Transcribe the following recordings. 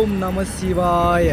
ஓம் நம சிவாய.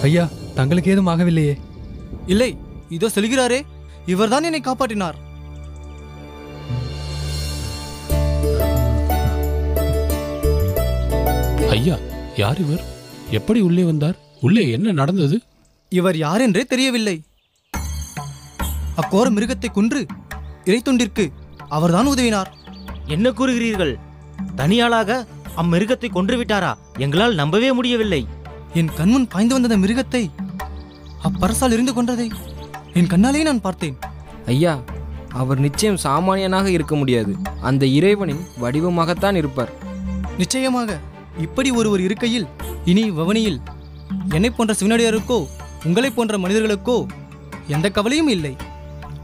ஐயா, தங்களுக்கு ஏதும் ஆகவில்லையே? இல்லை, இதோ செல்கிறாரே, இவர்தான் என்னை காப்பாற்றினார். ஐயா, யார் இவர்? எப்படி உள்ளே வந்தார்? உள்ளே என்ன நடந்தது? இவர் யார் என்றே தெரியவில்லை. அக்கோர மிருகத்தை கொன்று இறைத்தொண்டிற்கு அவர்தான் உதவினார். என்ன கூறுகிறீர்கள்? தனியாளாக அம்மிருகத்தை கொன்றுவிட்டாரா? எங்களால் நம்பவே முடியவில்லை. என் கண்முன் பாய்ந்து வந்த மிருகத்தை அப்பரசால் எரிந்து கொன்றதை என் கண்ணாலே நான் பார்த்தேன். ஐயா, அவர் நிச்சயம் சாமானியனாக இருக்க முடியாது. அந்த இறைவனின் வடிவமாகத்தான் இருப்பார். நிச்சயமாக இப்படி ஒருவர் இருக்கையில் இனி வவனியில் என்னை போன்ற சிவனடியாருக்கோ உங்களை போன்ற மனிதர்களுக்கோ எந்த கவலையும் இல்லை.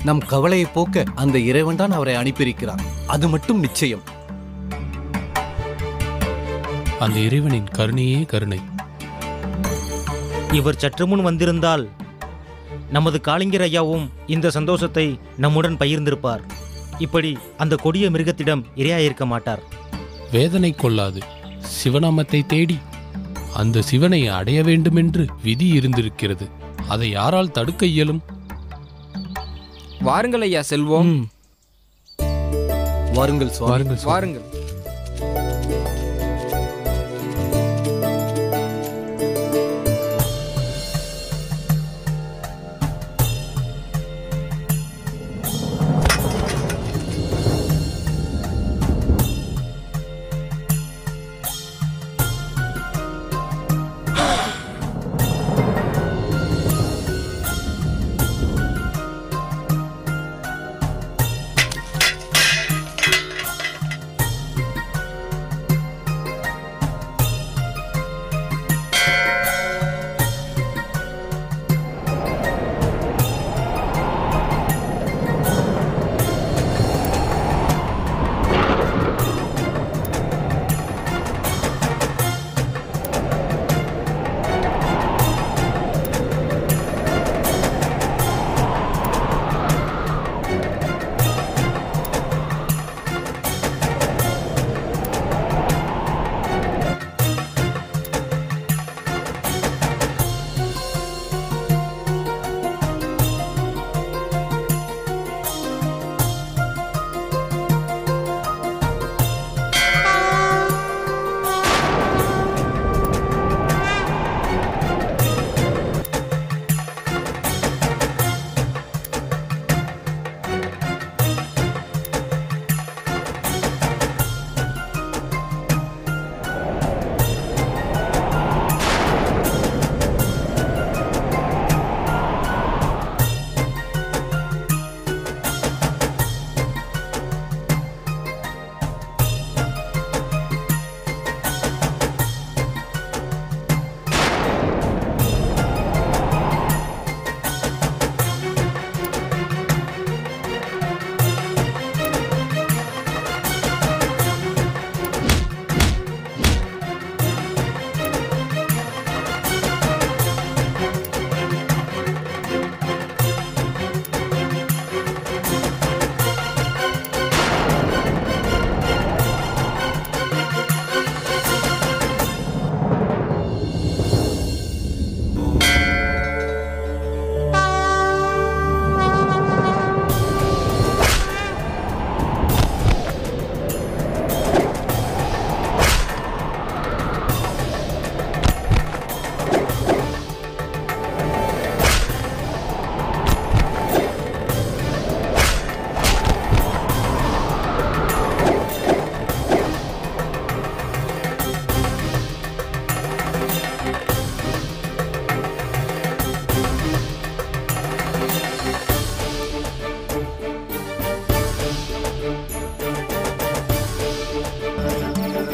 நம் கவலையை போக்க அந்த இறைவன் தான் அவரை அனுப்பியிருக்கிறார். அது மட்டும் நிச்சயம். அந்த இறைவனின் கருணையே கருணை. இவர் சற்று முன் வந்திருந்தால் நமது காளிங்கர் ஐயாவும் இந்த சந்தோஷத்தை நம்முடன் பகிர்ந்திருப்பார். இப்படி அந்த கொடிய மிருகத்திடம் இரையாயிருக்க மாட்டார். வேதனை கொள்ளாது சிவநாமத்தை தேடி அந்த சிவனை அடைய வேண்டுமென்று விதி இருந்திருக்கிறது. அதை யாரால் தடுக்க இயலும்? வாருங்கள் ஐயா, செல்வோம். வாருங்கள் சுவாமி. வாருங்கள்.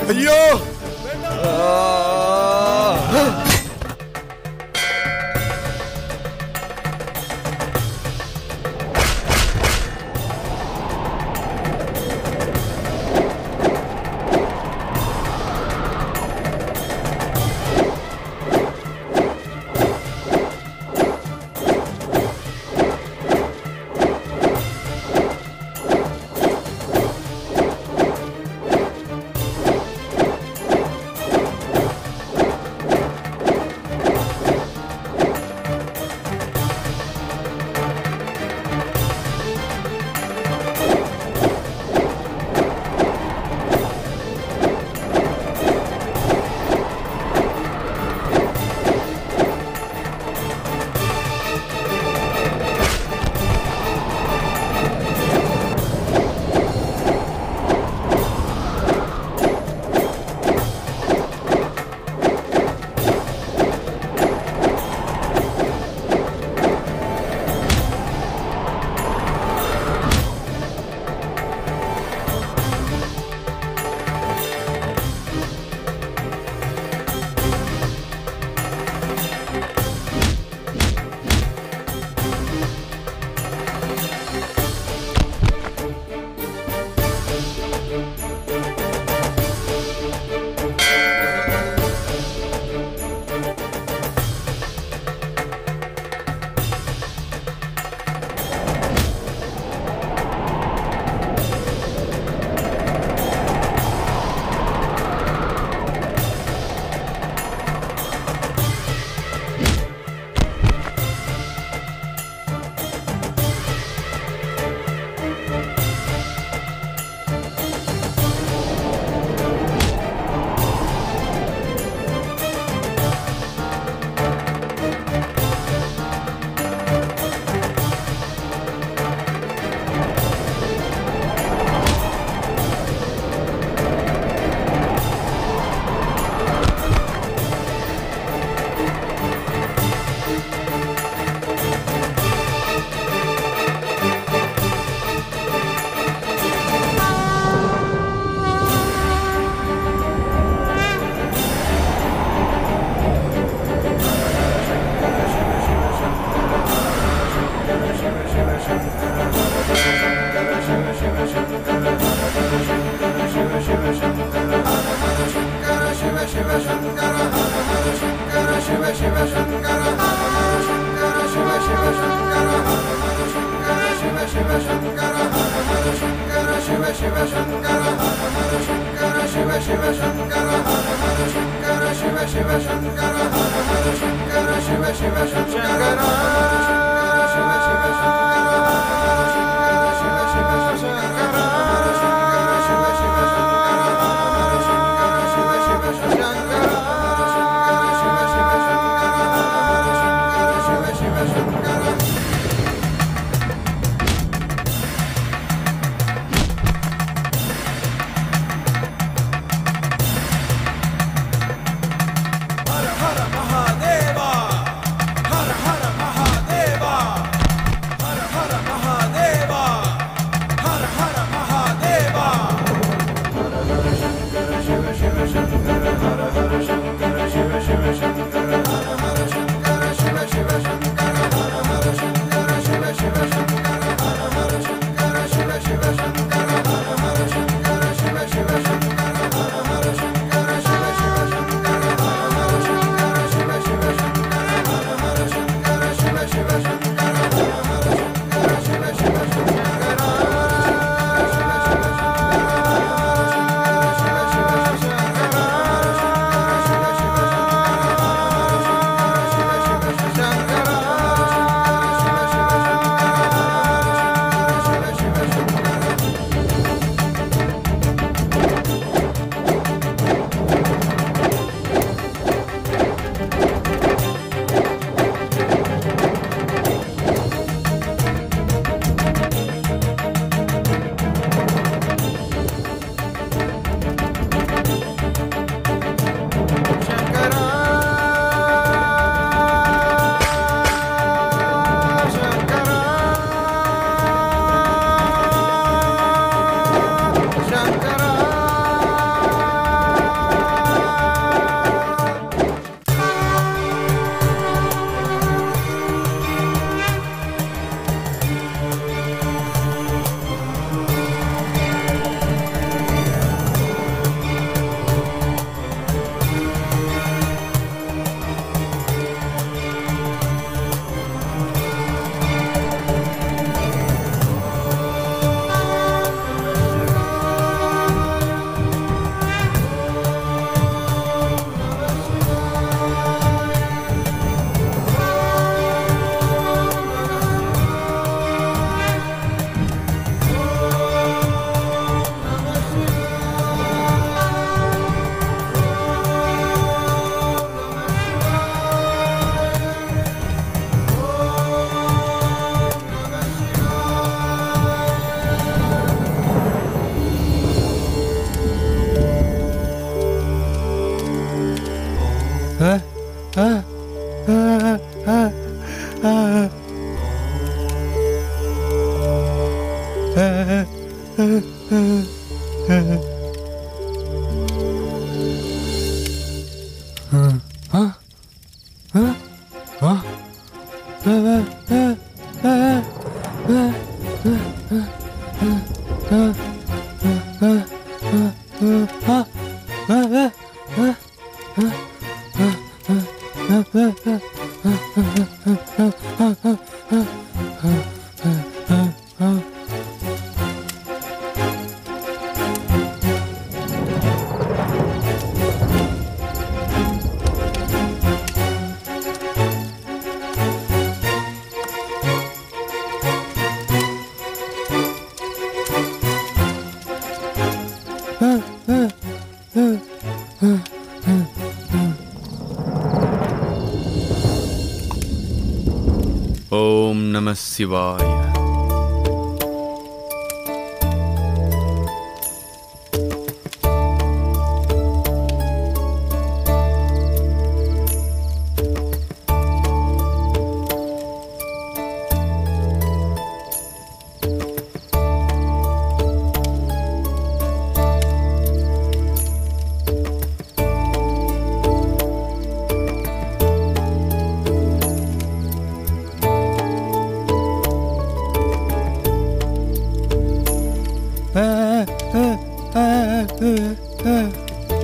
ஐயோ! हर हर महादेवा, हर हर महादेवा। ஓம் நம சிவாய.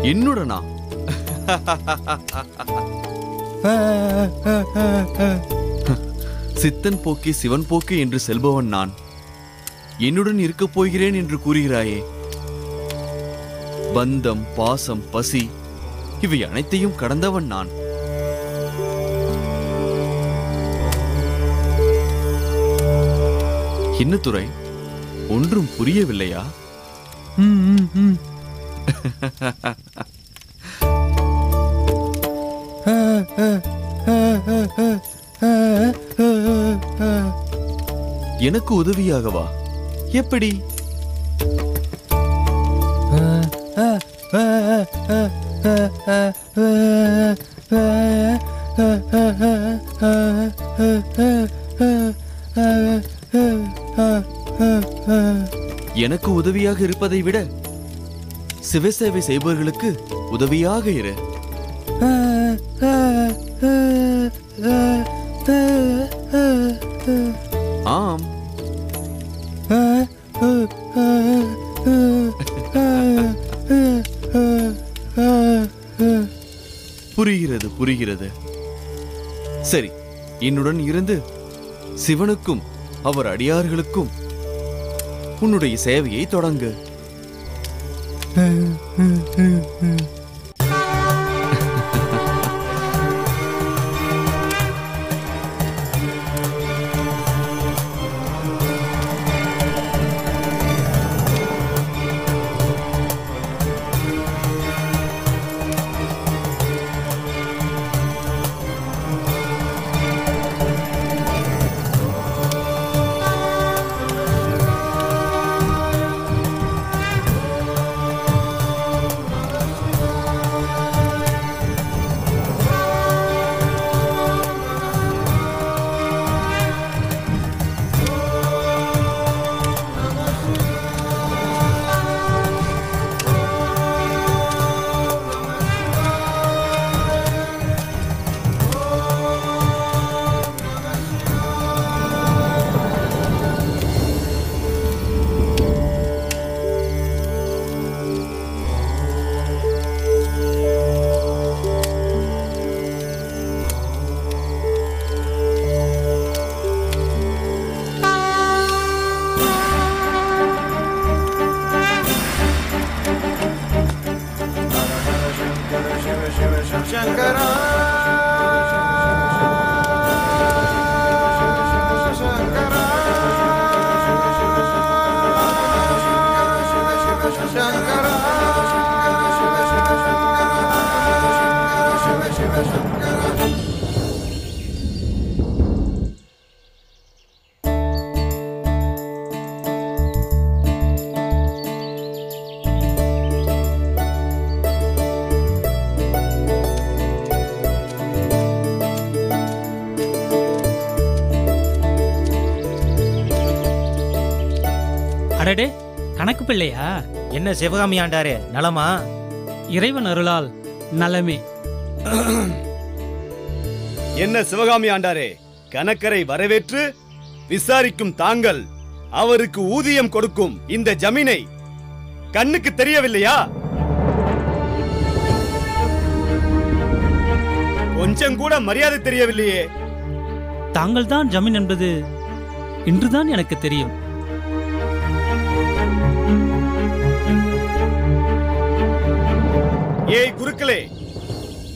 என்னுடனா? சித்தன் போக்கி சிவன் போக்கி என்று செல்பவன் நான். என்னுடன் இருக்கப் போகிறேன் என்று கூறுகிறாயே. பந்தம், பாசம், பசி இவை அனைத்தையும் கடந்தவன் நான். என்ன துரை, ஒன்றும் புரியவில்லையா? எனக்கு உதவியாகவா? எப்படி? எனக்கு உதவியாக இருப்பதை விட சிவசேவை செய்பவர்களுக்கு உதவியாக இரு. ஆம். புரிகிறது, புரிகிறது. சரி, என்னுடன் இருந்து சிவனுக்கும் அவர் அடியார்களுக்கும் உன்னுடைய சேவையை தொடங்கு. அடடே, கணக்கு பிள்ளையா? என்ன சிவகாமி ஆண்டாரே, நலமா? இறைவன் அருளால் நலமே. என்ன சிவகாமி ஆண்டாரே, கணக்கரை வரவேற்று விசாரிக்கும் தாங்கள் அவருக்கு ஊதியம் கொடுக்கும் இந்த ஜமீனை கண்ணுக்கு தெரியவில்லையா? கொஞ்சம் கூட மரியாதை தெரியவில்லையே. தாங்கள் தான் ஜமீன் என்பது இன்றுதான் எனக்கு தெரியும். ஏய் குருக்களே,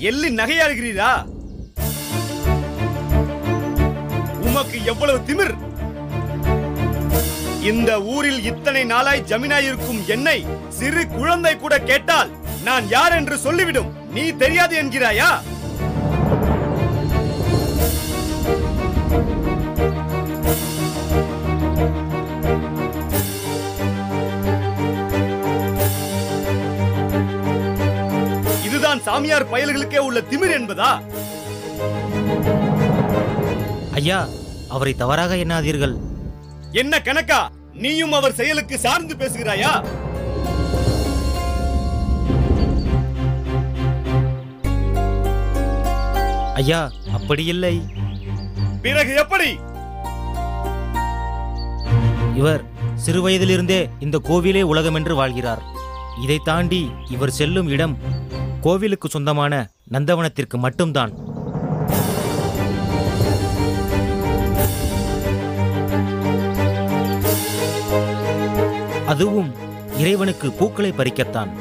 எள்ளி நகையாடுகிறீரா? உமக்கு எவ்வளவு திமிர்! இந்த ஊரில் இத்தனை நாளாய் ஜமீனாயிருக்கும் என்னை சிறு குழந்தை கூட கேட்டால் நான் யார் என்று சொல்லிவிடும். நீ தெரியாது என்கிறாயா? இதுதான் சாமியார் பயல்களுக்கே உள்ள திமிர் என்பதா? ஐயா, அவரை தவறாக எண்ணாதீர்கள். என்ன கணக்கா, நீயும் அவர் செயலுக்கு சார்ந்து பேசுகிறாயா? ஐயா, அப்படி இல்லை. பிறகு எப்படி? இவர் சிறுவயதிலிருந்தே இந்த கோவிலே உலகம் என்று வாழ்கிறார். இதை தாண்டி இவர் செல்லும் இடம் கோவிலுக்கு சொந்தமான நந்தவனத்திற்கு மட்டும்தான். அதுவும் இறைவனுக்கு பூக்களை பறிக்கத்தான்.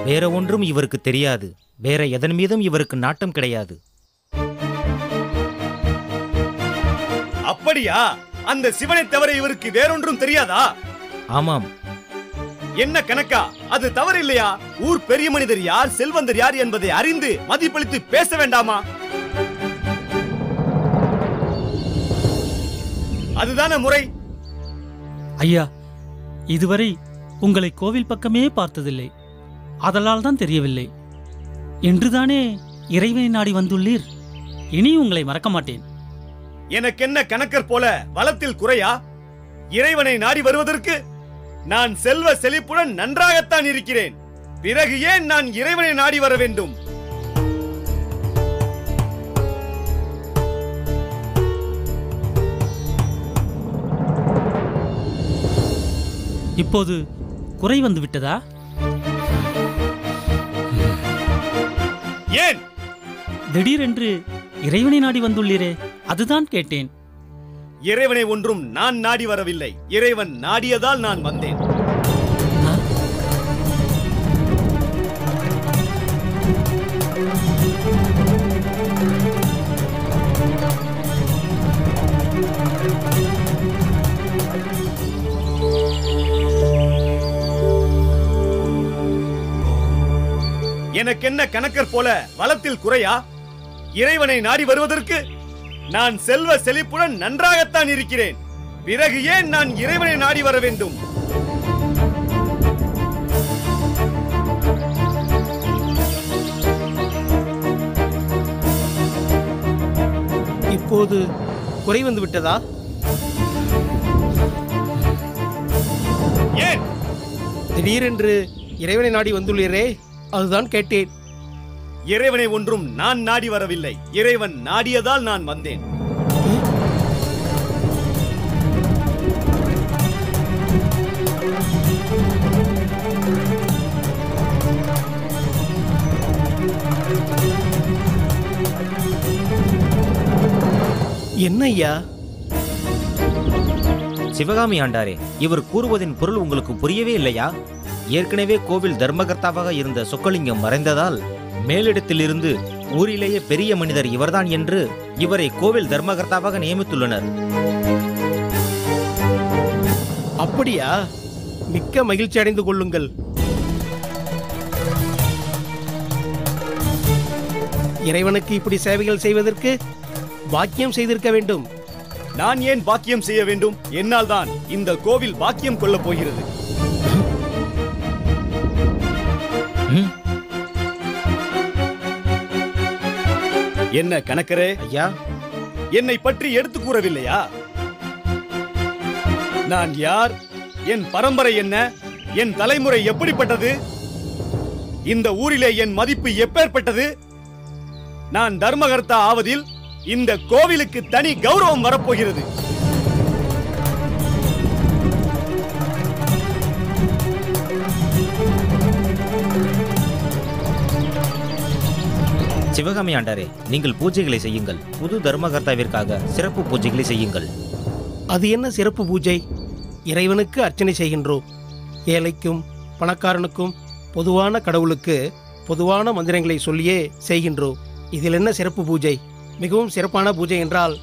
வேற ஒன்றும் இவருக்கு தெரியாது. வேற எதன் மீதும் இவருக்கு நாட்டம் கிடையாது. அப்படியா? அந்த சிவனை தவிர இவருக்கு வேறொன்றும் தெரியாதா? ஆமாம். என்ன கணக்கா, அது தவறு இல்லையா? ஊர் பெரிய மனிதர் யார், செல்வந்தர் யார் என்பதை அறிந்து மதிப்பளித்து பேச வேண்டாமா? அதுதான முறை. ஐயா, இதுவரை உங்களை கோவில் பக்கமே பார்த்ததில்லை. அதனால் தான் தெரியவில்லை. இன்றுதானே இறைவனை நாடி வந்துள்ளீர். இனி உங்களை மறக்க மாட்டேன். எனக்கென்ன கணக்கர் போல வளத்தில் குறையா? இறைவனை நாடி வருவதற்கு நான் செல்வ செழிப்புடன் நன்றாகத்தான் இருக்கிறேன். பிறகு ஏன் நான் இறைவனை நாடி வர வேண்டும்? இப்போது குறை வந்து விட்டதா? ஏன் திடீரென்று இறைவனை நாடி வந்துள்ளீரே, அதுதான் கேட்டேன். இறைவனை ஒன்றும் நான் நாடி வரவில்லை. இறைவன் நாடியதால் நான் வந்தேன். எனக்கென்ன கணக்கர் போல வளத்தில் குறையா? இறைவனை நாடி வருவதற்கு நான் செல்வ செழிப்புடன் நன்றாகத்தான் இருக்கிறேன். பிறகு ஏன் நான் இறைவனை நாடி வர வேண்டும்? இப்போது குறை வந்து விட்டதா? ஏன் திடீரென்று இறைவனை நாடி வந்துள்ளீரே, அதுதான் கேட்டேன். இறைவனை ஒன்றும் நான் நாடி வரவில்லை. இறைவன் நாடியதால் நான் வந்தேன். என்ன ஐயா? சிவகாமி ஆண்டாரே, இவர் கூறுவதின் பொருள் உங்களுக்கு புரியவே இல்லையா? ஏற்கனவே கோவில் தர்மகர்த்தாவாக இருந்த சொக்கலிங்கம் மறைந்ததால் மேலிடத்திலிருந்து ஊரிலேயே பெரிய மனிதர் இவர்தான் என்று இவரை கோவில் தர்மகர்த்தாவாக நியமித்துள்ளனர். அப்படியா? மிக்க மகிழ்ச்சி அடைந்து கொள்ளுங்கள். இறைவனுக்கு இப்படி சேவைகள் செய்வதற்கு பாக்கியம் செய்திருக்க வேண்டும். நான் ஏன் பாக்கியம் செய்ய வேண்டும்? என்னால் தான் இந்த கோவில் பாக்கியம் கொள்ளப் போகிறது. என்ன கணக்கரே? ஐயா, என்னை பற்றி எடுத்து கூறவில்லையா? நான் யார்? என் பரம்பரை என்ன? என் தலைமுறை எப்படிப்பட்டது? இந்த ஊரிலே என் மதிப்பு எப்பேற்பட்டது? நான் தர்மகர்த்தா ஆவதில் இந்த கோவிலுக்கு தனி கௌரவம் வரப்போகிறது. சிவகாமி ஆண்டாரே, நீங்கள் பூஜைகளை செய்யுங்கள். புது தர்மகர்த்தாவிற்காக சிறப்பு பூஜைகளை செய்யுங்கள். அது என்ன சிறப்பு பூஜை? இறைவனுக்கு அர்ச்சனை செய்கின்றோம். ஏழைக்கும் பணக்காரனுக்கும் பொதுவான கடவுளுக்கு பொதுவான மந்திரங்களை சொல்லியே செய்கின்றோம். இதில் என்ன சிறப்பு பூஜை? மிகவும் சிறப்பான பூஜை என்றால்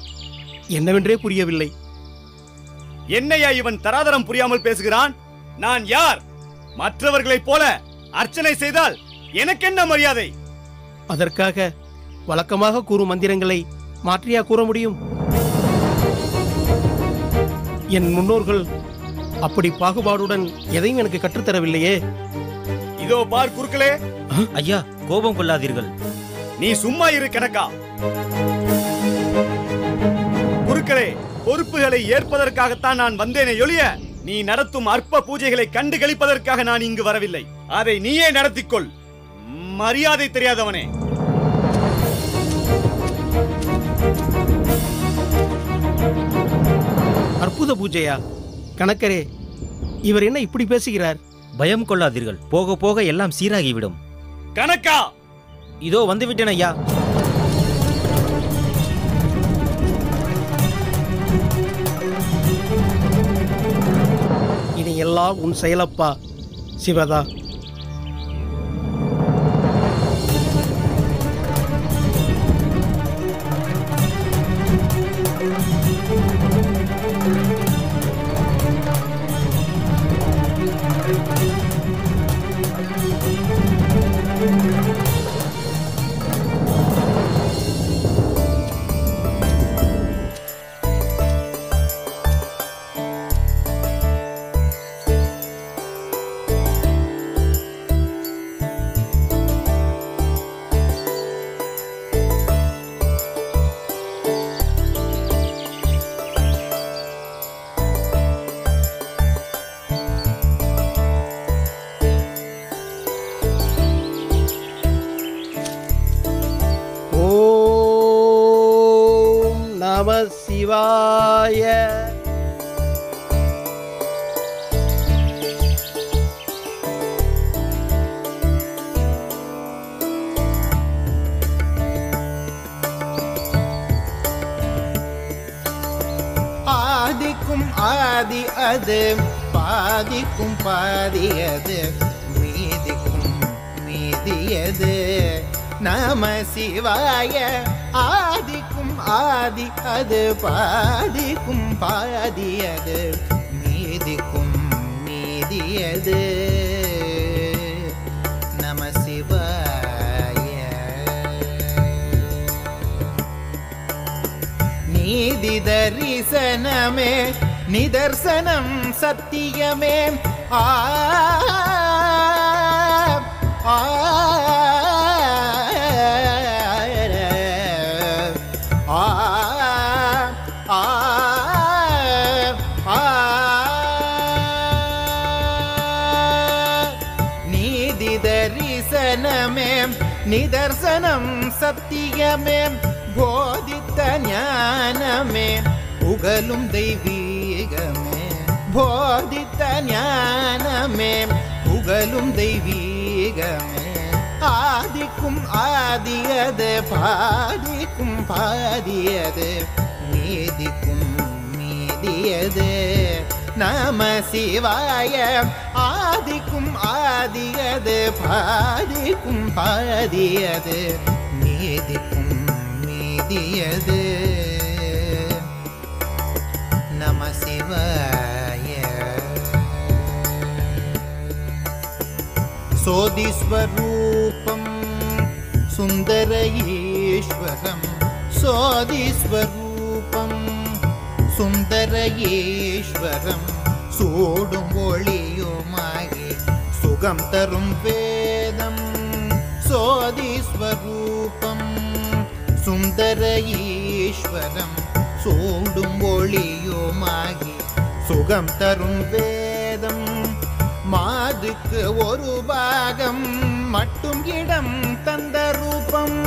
என்னவென்றே புரியவில்லை. என்னையா இவன் தராதரம் புரியாமல் பேசுகிறான்? நான் யார்? மற்றவர்களைப் போல அர்ச்சனை செய்தால் எனக்கு என்ன மரியாதை? அதற்காக வழக்கமாக கூறும் மந்திரங்களை மாற்றியா கூற முடியும்? என் முன்னோர்கள் அப்படி பாகுபாடுடன் எதையும் எனக்கு கற்றுத்தரவில்லையே. இதோ பார் குருக்களே. ஐயா, கோபம் கொள்ளாதீர்கள். நீ சும்மா இரு கணக்கா. குருக்களே, பொறுப்புகளை ஏற்பதற்காகத்தான் நான் வந்தேனே ஒழிய நீ நடத்தும் அற்ப பூஜைகளை கண்டு களிப்பதற்காக நான் இங்கு வரவில்லை. அதை நீயே நடத்திக்கொள். மரியாதை தெரியாதவனே. அற்புத பூஜையா? கணக்கரே, இவர் என்ன இப்படி பேசுகிறார்? பயம் கொள்ளாதீர்கள். போக போக எல்லாம் சீராகிவிடும். கணக்கா, இதோ வந்துவிட்டேன் ஐயா. இனி எல்லாம் உன் செயலப்பா சிவதா. நம சிவாய. ஆதிக்கும் ஆதி அது, பாதிக்கும் பாதி அது, மீதிக்கும் மீதியது. நம சிவாய. ஆதிக்கும் ஆதி அது, பாதிக்கும் பாதி அது, மீதிக்கும் மீதியது. நம சிவாய. நீதி தரிசனமே நிதர்சனம் சத்தியமே. ஆ ஆ நீதி தரிசனமே நிதர்சனம் சத்தியமே. போதித்த ஞானமே புகழும் தெய்வீகமே. போதித்த ஞானமே புகழும் தெய்வீகமே. ஆதிக்கும் ஆதியது, பாதிக்கும் பாதியது, மீதிக்கும் மீதியது. நம சிவாய. ஆதிக்கும் ஆதியது, பாதிக்கும் பாதியது, மீதிக்கும் மீதியது. நம சிவாய. சோதிஸ்வரூபம் சுந்தர ஈஸ்வரம். சோதிஸ்வரூபம் சுந்தர ஈஸ்வரம். சூடும் ஒளியுமாகி சுகம் தரும் வேதம். சோதிஸ்வரூபம் சுந்தர ஈஸ்வரம். சூடும் ஒளியுமாகி சுகம் தரும் வேதம். மாதுக்கு ஒரு பாகம் மட்டும் இடம் தந்த ரூபம்.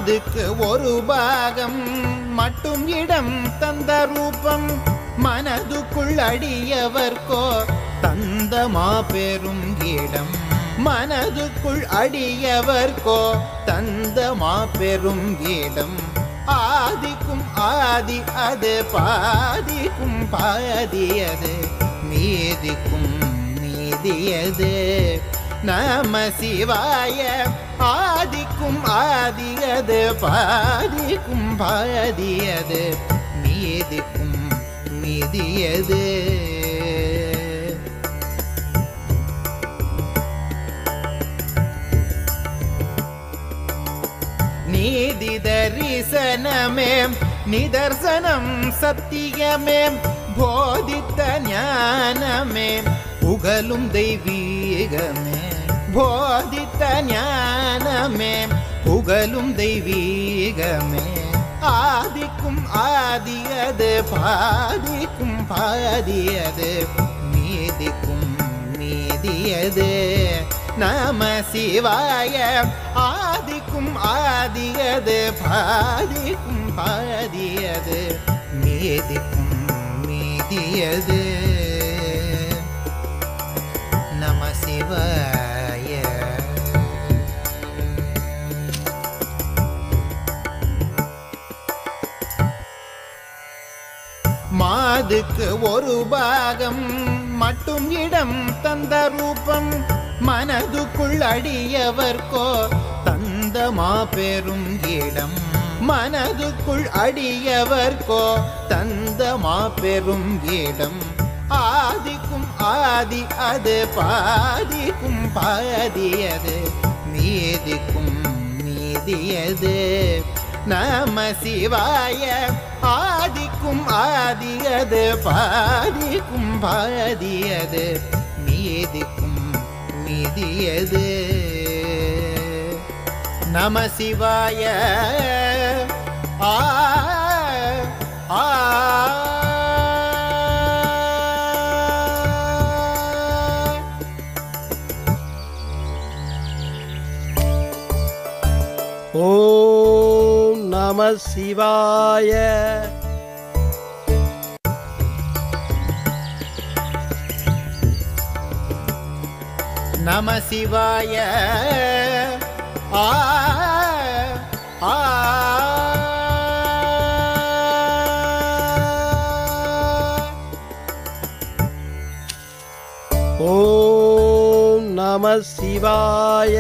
மாதுக்கு ஒரு பாகம் மட்டும் இடம் தந்த ரூபம் மனதுக்குள் அடியவர்க்கோ தந்த மாபெரும் இடம் மனதுக்குள் அடியவர்க்கோ தந்த மாபெரும் இடம் ஆதிக்கும் ஆதி அது பாதிக்கும் பாதி அது மீதிக்கும் மீதியது நம சிவாய ஆதிக்கும் ஆதி அது பாதிக்கும் பாதி அது மீதிக்கும் மீதியது நீதி தரிசனமே நிதர்சனம் சத்தியமே போதித்த ஞானமே புகழும் தெய்வீகமே போதித்த ஞானமே புகழும் தெய்வீகமே ஆதிக்கும் ஆதி அது பாதிக்கும் பாதி அது மீதிக்கும் மீதியது நம சிவாய ஆதிக்கும் ஆதி அது பாதிக்கும் பாதி அது மீதிக்கும் மீதியது நம சிவாய. மாதுக்கு ஒரு பாகம் மட்டும் இடம் தந்த ரூபம் மனதுக்குள் அடியவர்க்கோ தந்த மாபெரும் இடம் மனதுக்குள் அடியவர்க்கோ தந்த மாபெரும் இடம் ஆதிக்கும் ஆதி அது பாதிக்கும் பாதி அது மீதிக்கும் மீதியது நம சிவாய ஆதிக்கும் ஆதி அது பாதிக்கும் பாதி அது மீதிக்கும் மீதியது நம சிவாய. ஆ ஆ ஓம் நம சிவாய. நம சிவாய. ஆ ஆ ஓம் நம சிவாய.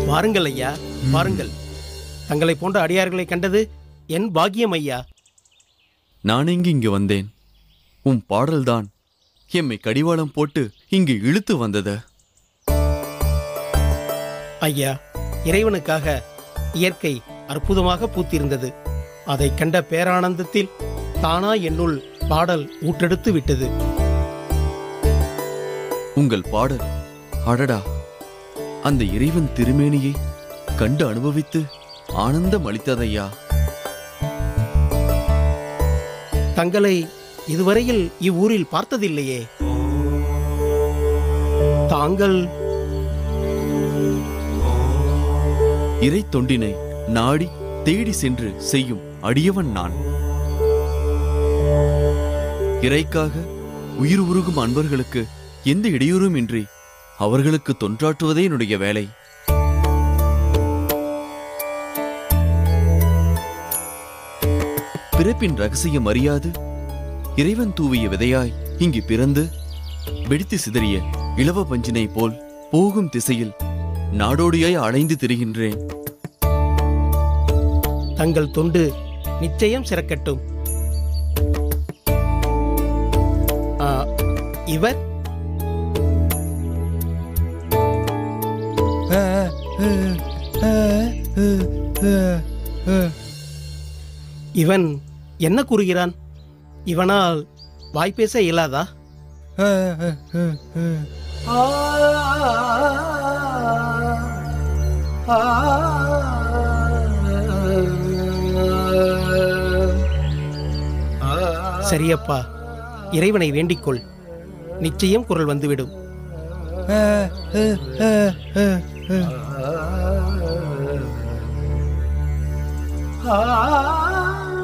வாருங்கள் ஐயா, வாருங்கள். தங்களை போன்ற அடியார்களை கண்டது என் பாக்கியம் ஐயா. நான் இங்கு வந்தேன். உன் பாடல்தான் எம்மை கடிவாளம் போட்டு இங்கு இழுத்து வந்தது. ஐயா, இறைவனுக்காக இயற்கை அற்புதமாக பூத்திருந்தது. அதை கண்ட பேரானந்தத்தில் தானா என்னுள் பாடல் ஊற்றெடுத்து விட்டது. உங்கள் பாடல், அடடா, அந்த இறைவன் திருமேனியை கண்டு அனுபவித்து ஆனந்தம் அளித்ததையா. தங்களை இதுவரையில் இவ்வூரில் பார்த்ததில்லையே. தாங்கள் இறை தொண்டினை நாடி தேடி சென்று செய்யும் அடியவன் நான். இறைக்காக உயிர் உருகும் அன்பர்களுக்கு எந்த இடையூறும் இன்றி அவர்களுக்கு தொண்டாற்றுவதே என்னுடைய வேலை. பிறப்பின் ரகசியம் அறியாது இறைவன் தூவிய விதையாய் இங்கு பிறந்து வெடித்து சிதறிய இளவ பஞ்சினை போல் போகும் திசையில் நாடோடியாய் அலைந்து திரிகின்றேன். தங்கள் தொண்டு நிச்சயம் சிறக்கட்டும். இவர் இவன் என்ன கூறுகிறான்? இவனால் வாய்ப்பேச இயலாதா? சரியப்பா, இறைவனை வேண்டிக்கொள், நிச்சயம் குரல் வந்துவிடும்.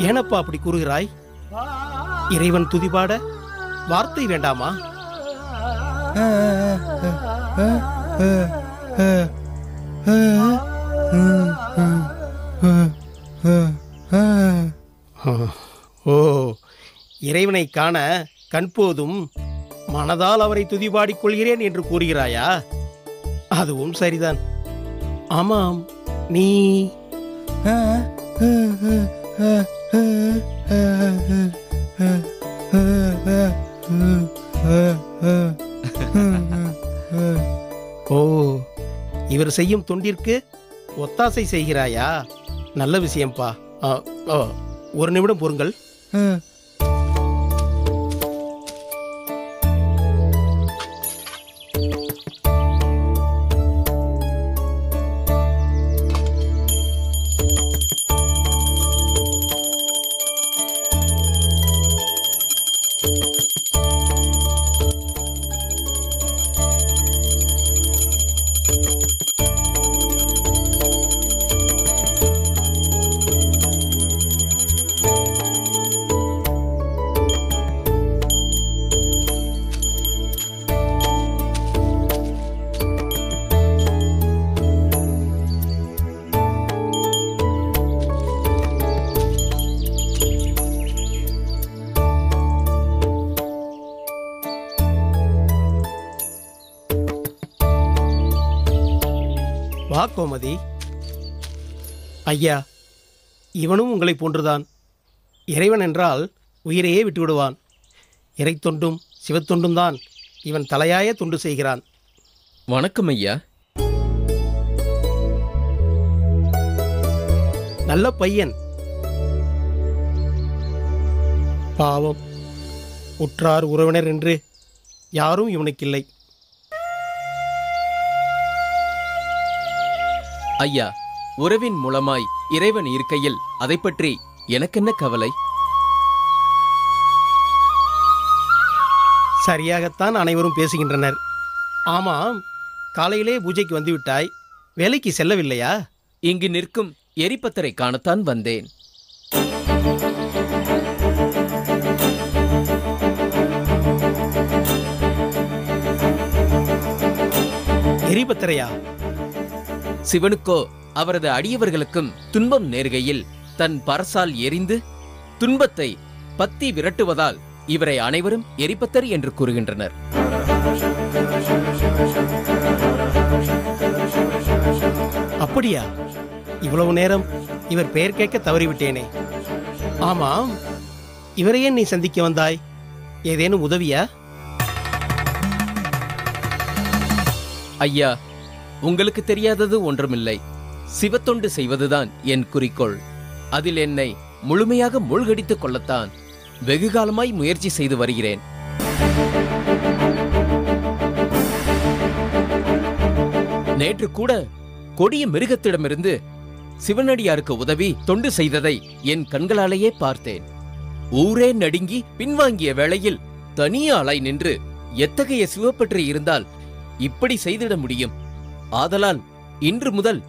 ஏனப்பா அப்படி கூறுகிறாய்? இறைவன் துதிபாட வார்த்தை வேண்டாமா? ஓ, இறைவனை காண கண்போதும் மனதால் அவரை துதிபாடிக் கொள்கிறேன் என்று கூறுகிறாயா? அதுவும் சரிதான். ஆமாம், நீ ஓ, இவர் செய்யும் தொண்டிற்கு ஒத்தாசை செய்கிறாயா? நல்ல விஷயம்பா. ஒரு நிமிடம் பொறுங்கள். வா கோமதி. ஐயா, இவனும் உங்களை போன்றுதான். இறைவன் என்றால் உயிரையே விட்டுவிடுவான். இறை தொண்டும் சிவத்தொண்டும் தான் இவன் தலையாய தொண்டு செய்கிறான். வணக்கம் ஐயா. நல்ல பையன். பாவம், உற்றார் உறவினர் என்று யாரும் இவனுக்கில்லை. ஐயா, உறவின் மூலமாய் இறைவன் இருக்கையில் அதை பற்றி எனக்கென்ன கவலை? சரியாகத்தான் அனைவரும் பேசுகின்றனர். ஆமாம், காலையிலே பூஜைக்கு வந்துவிட்டாய், வேலைக்கு செல்லவில்லையா? இங்கு நிற்கும் எரிபத்தரை காணத்தான் வந்தேன். எரிபத்தரையா? சிவனுக்கோ அவரது அடியவர்களுக்கும் துன்பம் நேர்கையில் தன் பரசால் எரிந்து துன்பத்தை பத்தி விரட்டுவதால் இவரை அனைவரும் எரிபத்தர் என்று கூறுகின்றனர். அப்படியா? இவ்வளவு நேரம் இவர் பெயர் கேட்க தவறிவிட்டேனே. ஆமாம், இவரையே நீ சந்திக்க வந்தாய்? ஏதேனும் உதவியா? ஐயா, உங்களுக்கு தெரியாதது ஒன்றுமில்லை. சிவத்தொண்டு செய்வதுதான் என் குறிக்கோள். அதில் என்னை முழுமையாக மூழ்கடித்துக் கொள்ளத்தான் வெகுகாலமாய் முயற்சி செய்து வருகிறேன். நேற்று கூட கொடிய மிருகத்திடமிருந்து சிவனடியாருக்கு உதவி தொண்டு செய்ததை என் கண்களாலேயே பார்த்தேன். ஊரே நடுங்கி பின்வாங்கிய வேளையில் தனியாளாய் நின்று எத்தகைய சிவப்பற்று இருந்தால் இப்படி செய்திட முடியும்? ஆதலால் இன்று முதல்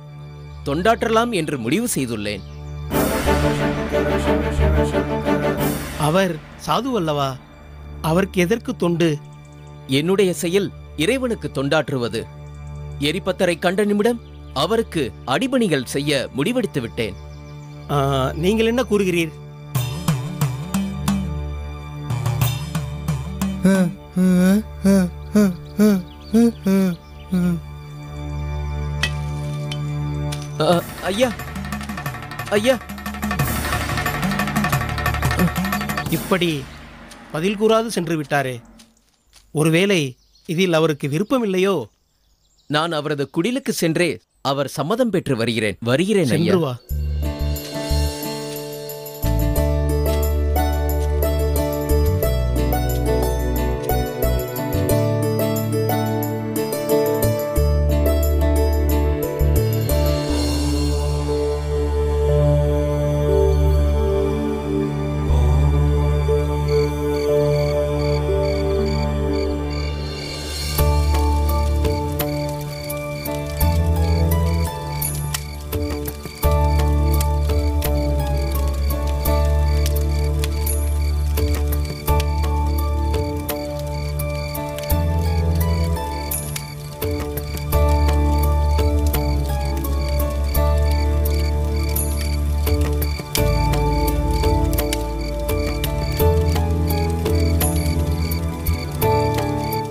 தொண்டாற்றலாம் என்று முடிவு செய்துள்ளேன். அவர் சாது அல்லவா? அவருக்கு எதற்கு தொண்டு? என்னுடைய செயல் இறைவனுக்கு தொண்டாற்றுவது. எரிபத்தரை கண்ட நிமிடம் அவருக்கு அடிபணிகள் செய்ய முடிவெடுத்து விட்டேன். நீங்கள் என்ன கூறுகிறீர்? ஐயா, ஐயா, இப்படி பதில் கூறாது சென்று விட்டாரே. ஒருவேளை இதில் அவருக்கு விருப்பம் இல்லையோ? நான் அவரது குடிலுக்கு சென்றே அவர் சம்மதம் பெற்று வருகிறேன். சென்று வா.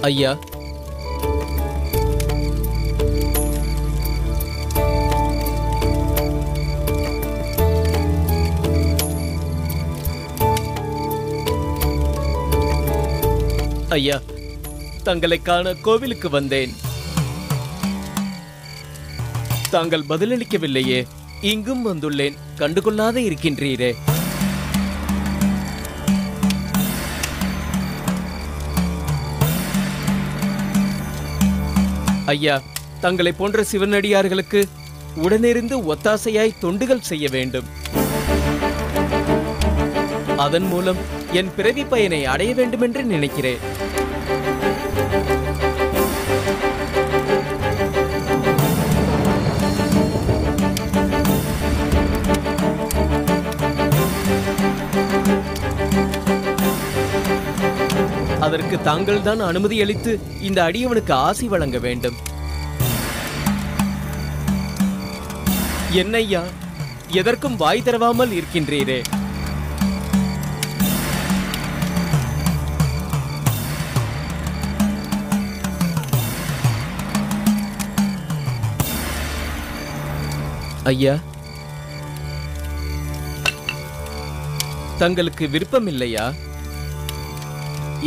ஐயா, ஐயா, தங்களை காண கோவிலுக்கு வந்தேன். தாங்கள் பதிலளிக்கவில்லையே. இங்கும் வந்துள்ளேன், கண்டுகொள்ளாத இருக்கின்றீரே. ஐயா, தங்களை போன்ற சிவனடியார்களுக்கு உடனிருந்து ஒத்தாசையாய் தொண்டுகள் செய்ய வேண்டும். அதன் மூலம் என் பிறவி பயனை அடைய வேண்டும் என்று நினைக்கிறேன். அதற்கு தாங்கள் தான் அனுமதி அளித்து இந்த அடியவனுக்கு ஆசி வழங்க வேண்டும். என்னையா, எதற்கும் வாய் தரவாமல் இருக்கின்றீரே. ஐயா, தங்களுக்கு விருப்பமில்லையா?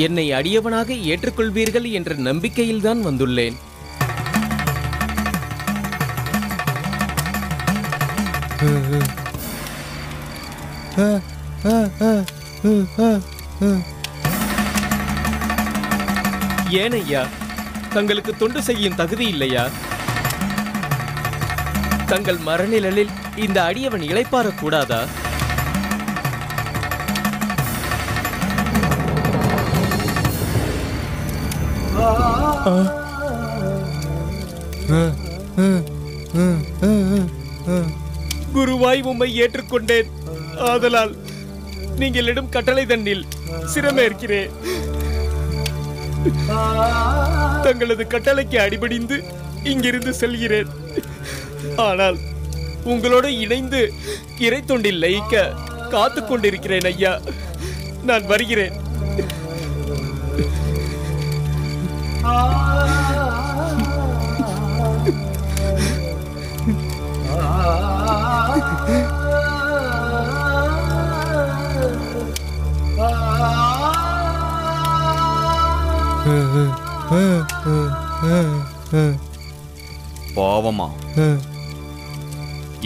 என்னை அடியவனாக ஏற்றுக்கொள்வீர்கள் என்ற நம்பிக்கையில்தான் வந்துள்ளேன். ஏன் ஐயா, தங்களுக்கு தொண்டு செய்யும் தகுதி இல்லையா? தங்கள் மரநிழலில் இந்த அடியவன் இளைப்பாறக்கூடாதா? குருவாய் உம்மை ஏற்றுக்கொண்டேன். ஆதலால் நீங்களிடம் கட்டளை தன்னில் சிரமேற்கிறேன். தங்களது கட்டளைக்கு அடிபணிந்து இங்கிருந்து செல்கிறேன். ஆனால் உங்களோடு இணைந்து இறை தொண்டில் லயிக்க காத்து கொண்டிருக்கிறேன் ஐயா. நான் வருகிறேன். பாவமா,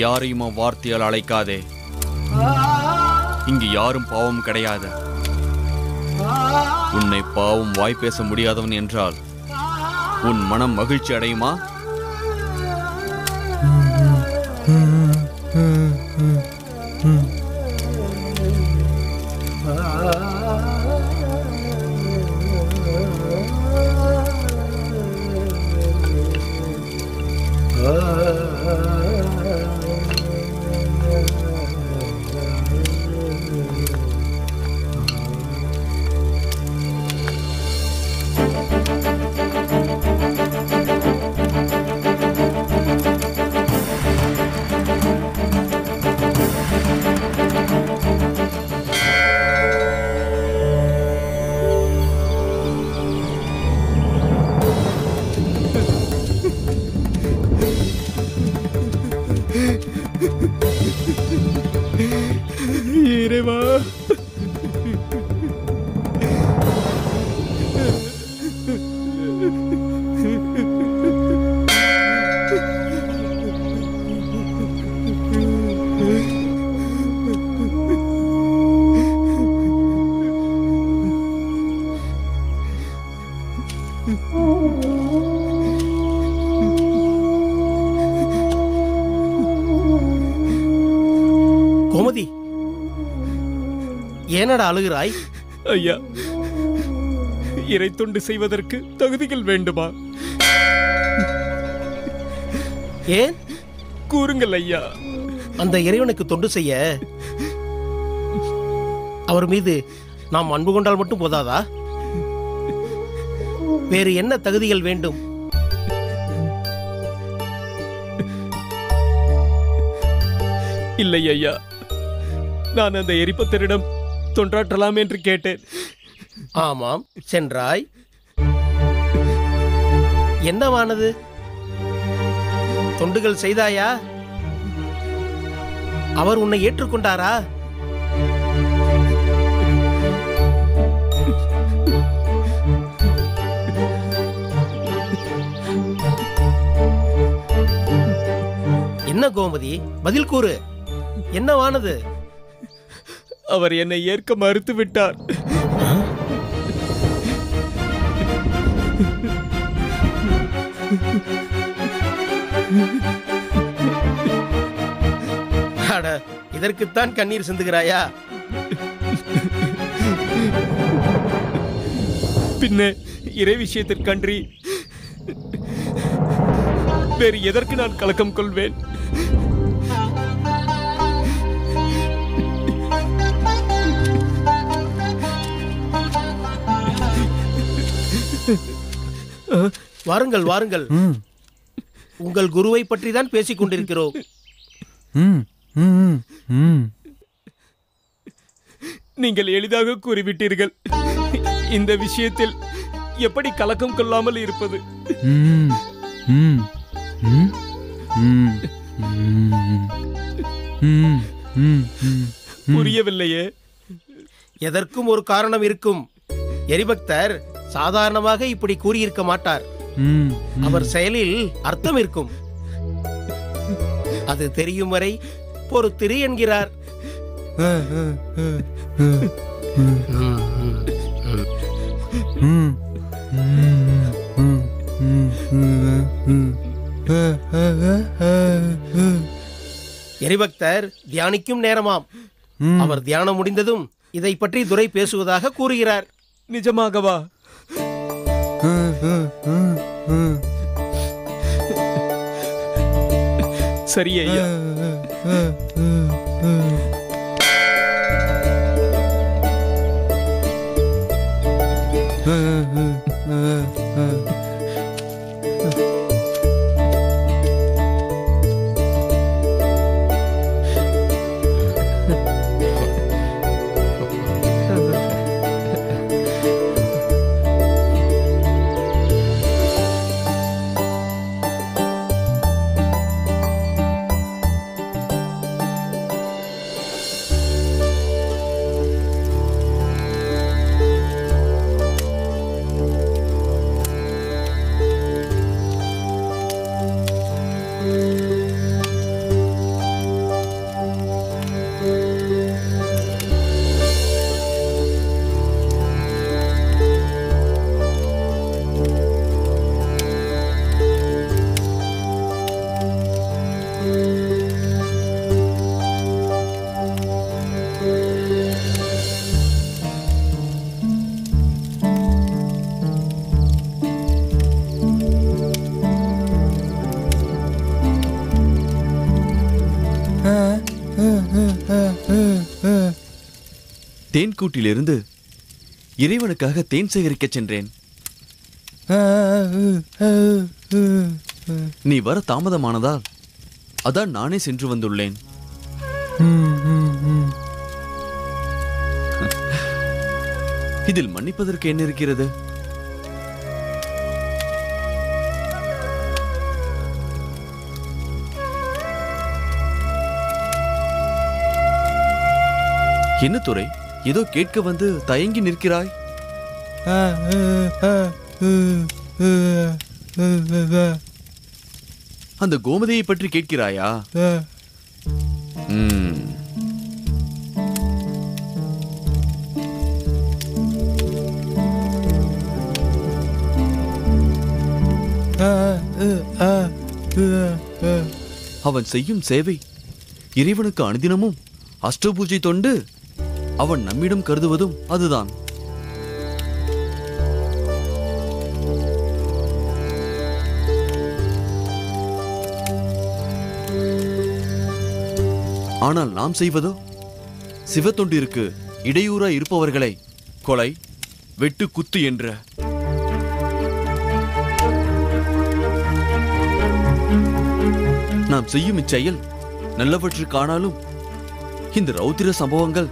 யாரையும் வார்த்தையால் அழைக்காதே. இங்கு யாரும் பாவம் கிடையாது. உன்னை பாவம் வாய் பேச முடியாதவன் என்றால் உன் மனம் மகிழ்ச்சி அடையுமா? இறைவா, கோமதி, ஏனடா அழுகிறாய்? ஐயா, இறை தொண்டு செய்வதற்கு தகுதிகள் வேண்டுமா? ஏன் கூறுங்கள் ஐயா. அந்த இறைவனுக்கு தொண்டு செய்ய அவர் மீது நாம் அன்பு கொண்டால் மட்டும் போதாதா? வேறு என்ன தகுதிகள் வேண்டும்? இல்லை ஐயா, நான் அந்த எரிபத்தரிடம் தொண்டாற்றலாம் என்று கேட்டேன். ஆமாம், சென்றாய். என்னவானது? தொண்டுகள் செய்தாயா? அவர் உன்னை ஏற்றுக்கொண்டாரா? என்ன கோமதி, பதில் கூறு. என்னவானது? அவர் என்னை ஏற்க மறுத்து விட்டார். அட, இதற்குத்தான் கண்ணீர் சிந்துகிறாயா? பின்ன இறை விஷயத்திற்கன்றி வேறு எதற்கு நான் கலக்கம் கொள்வேன்? வாருங்கள் வாருங்கள், உங்கள் குருவை பற்றி தான் பேசிக் கொண்டிருக்கிறோம். நீங்கள் எளிதாக கூறிவிட்டீர்கள். இந்த விஷயத்தில் எப்படி கலக்கம் கொள்ளாமல் இருப்பது? புரியவில்லையே. எதற்கும் ஒரு காரணம் இருக்கும். எரிபக்தர் சாதாரணமாக இப்படி கூறியிருக்க மாட்டார். அவர் செயலில் அர்த்தம் இருக்கும். அது தெரியும் வரை பொறுத்திரு என்கிறார். எரிபக்தர் தியானிக்கும் நேரமாம். அவர் தியானம் முடிந்ததும் இதை பற்றி துரை பேசுவதாக கூறுகிறார். நிஜமாகவா? சரி ஐயா. தேன்கூட்டிலிருந்து இறைவனுக்காக தேன் சேகரிக்கச் சென்றேன். நீ வர தாமதமானதால் அதான் நானே சென்று வந்துள்ளேன். இதில் மன்னிப்பதற்கு என்ன இருக்கிறது? என்ன துரை, ஏதோ கேட்க வந்து தயங்கி நிற்கிறாய்? அந்த கோமதியை பற்றி கேட்கிறாயா? அவன் செய்யும் சேவை இறைவனுக்கு அனுதினமும் அஷ்டபூஜை தொண்டு அவன் நம்மிடம் கருதுவதும் அதுதான். ஆனால் நாம் செய்வதோ சிவத்தொண்டிற்கு இடையூறாய் இருப்பவர்களை கொலை, வெட்டு, குத்து என்ற நாம் செய்யும் இச்செயல் நல்லவற்றுக்கானாலும் இந்த ரௌத்திர சம்பவங்கள்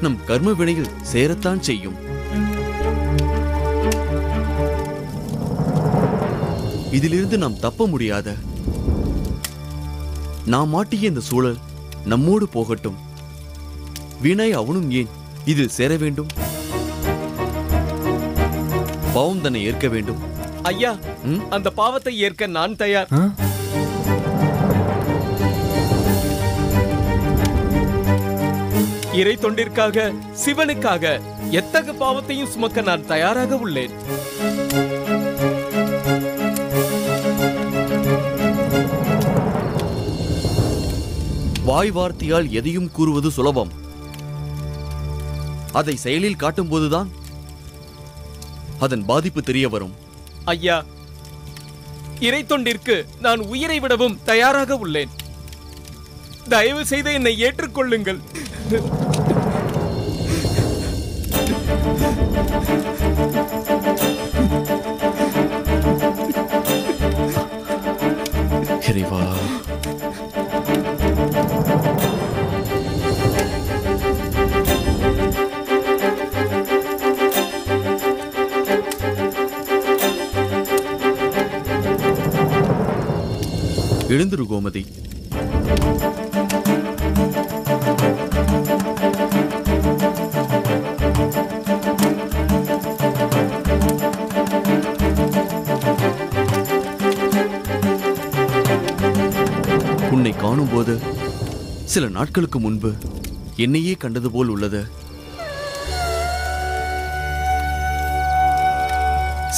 நம் கர்ம வினையில் சேரத்தான் செய்யும். இதிலிருந்து நாம் தப்ப முடியாத. நாம் மாட்டிய இந்த சூழல் நம்மோடு போகட்டும். வீணாய் அவனும் ஏன் இதில் சேர வேண்டும்? பாவம் தன்னை ஏற்க வேண்டும். ஐயா, அந்த பாவத்தை ஏற்க நான் தயார். இறை தொண்டிற்காக, சிவனுக்காக எத்தகு பாவத்தையும் சுமக்க நான் தயாராக உள்ளேன். வாய் வார்த்தையால் எதையும் கூறுவது சுலபம். அதை செயலில் காட்டும்போதுதான் அதன் பாதிப்பு தெரிய வரும். ஐயா, இறை தொண்டிற்கு நான் உயிரை விடவும் தயாராக உள்ளேன். தயவு செய்து என்னை ஏற்றுக்கொள்ளுங்கள். இறைவா, எழுந்திரு கோமதி. உன்னை காணும்போது சில நாட்களுக்கு முன்பு என்னையே கண்டது போல் உள்ளது.